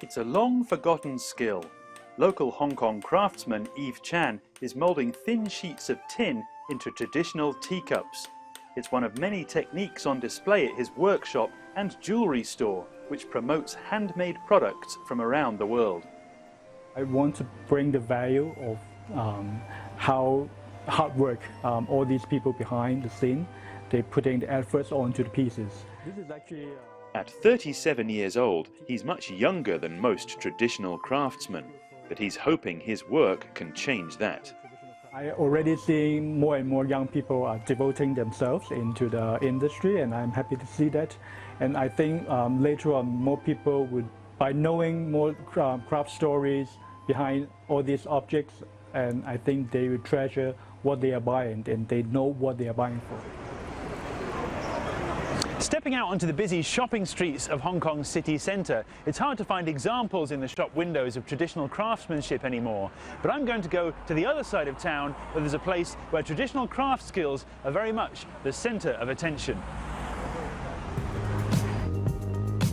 It's a long-forgotten skill. Local Hong Kong craftsman Eve Chan is moulding thin sheets of tin into traditional teacups. It's one of many techniques on display at his workshop and jewellery store, which promotes handmade products from around the world. I want to bring the value of how hard work all these people behind the scene, they're putting the efforts onto the pieces. This is actually At 37 years old, he's much younger than most traditional craftsmen, but he's hoping his work can change that. I already see more and more young people are devoting themselves into the industry, and I'm happy to see that. And I think later on, more people would, by knowing more craft stories behind all these objects, and I think they will treasure what they are buying, and they know what they are buying for. Stepping out onto the busy shopping streets of Hong Kong's city centre, it's hard to find examples in the shop windows of traditional craftsmanship anymore. But I'm going to go to the other side of town, where there's a place where traditional craft skills are very much the centre of attention.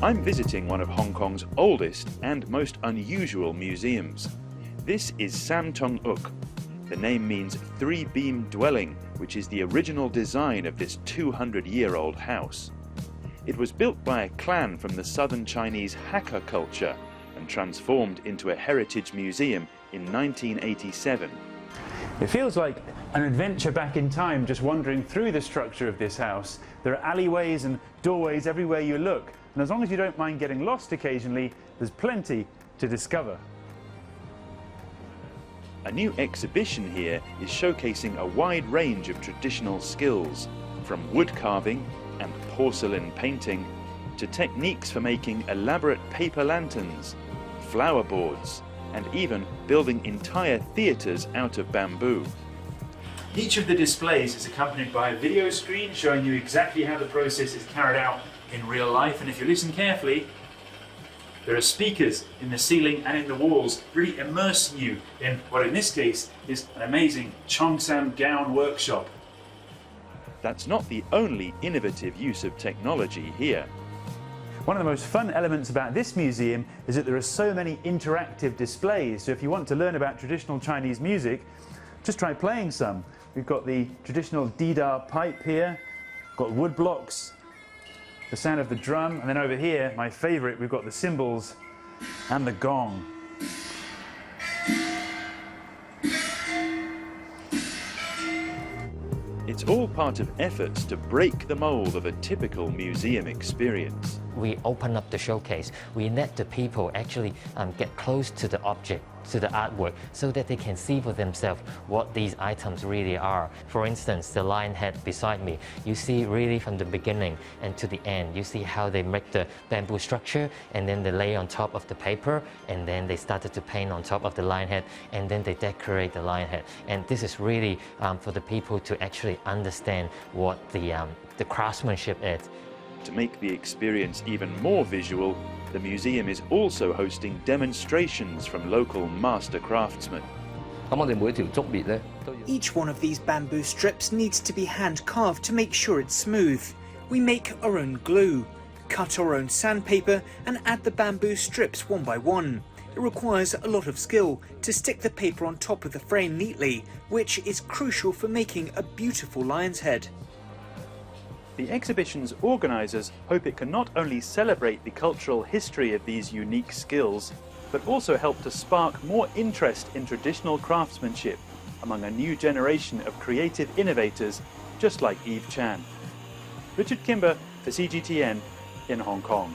I'm visiting one of Hong Kong's oldest and most unusual museums. This is Sam Tong Uk. The name means three-beam dwelling, which is the original design of this 200-year-old house. It was built by a clan from the southern Chinese Hakka culture and transformed into a heritage museum in 1987. It feels like an adventure back in time just wandering through the structure of this house. There are alleyways and doorways everywhere you look, and as long as you don't mind getting lost occasionally, there's plenty to discover. A new exhibition here is showcasing a wide range of traditional skills, from wood carving and porcelain painting to techniques for making elaborate paper lanterns, flower boards, and even building entire theatres out of bamboo. Each of the displays is accompanied by a video screen showing you exactly how the process is carried out in real life, and if you listen carefully, there are speakers in the ceiling and in the walls, really immersing you in what in this case is an amazing Cheongsam gown workshop. That's not the only innovative use of technology here. One of the most fun elements about this museum is that there are so many interactive displays, so if you want to learn about traditional Chinese music, just try playing some. We've got the traditional Dida pipe here, got wood blocks, the sound of the drum, and then over here, my favourite, we've got the cymbals and the gong. It's all part of efforts to break the mould of a typical museum experience. We open up the showcase. We let the people actually get close to the object, to the artwork, so that they can see for themselves what these items really are. For instance, the lion head beside me, you see really from the beginning and to the end, you see how they make the bamboo structure, and then they lay on top of the paper, and then they started to paint on top of the lion head, and then they decorate the lion head. And this is really for the people to actually understand what the craftsmanship is. To make the experience even more visual, the museum is also hosting demonstrations from local master craftsmen. Each one of these bamboo strips needs to be hand carved to make sure it's smooth. We make our own glue, cut our own sandpaper and add the bamboo strips one by one. It requires a lot of skill to stick the paper on top of the frame neatly, which is crucial for making a beautiful lion's head. The exhibition's organisers hope it can not only celebrate the cultural history of these unique skills, but also help to spark more interest in traditional craftsmanship among a new generation of creative innovators just like Eve Chan. Richard Kimber for CGTN in Hong Kong.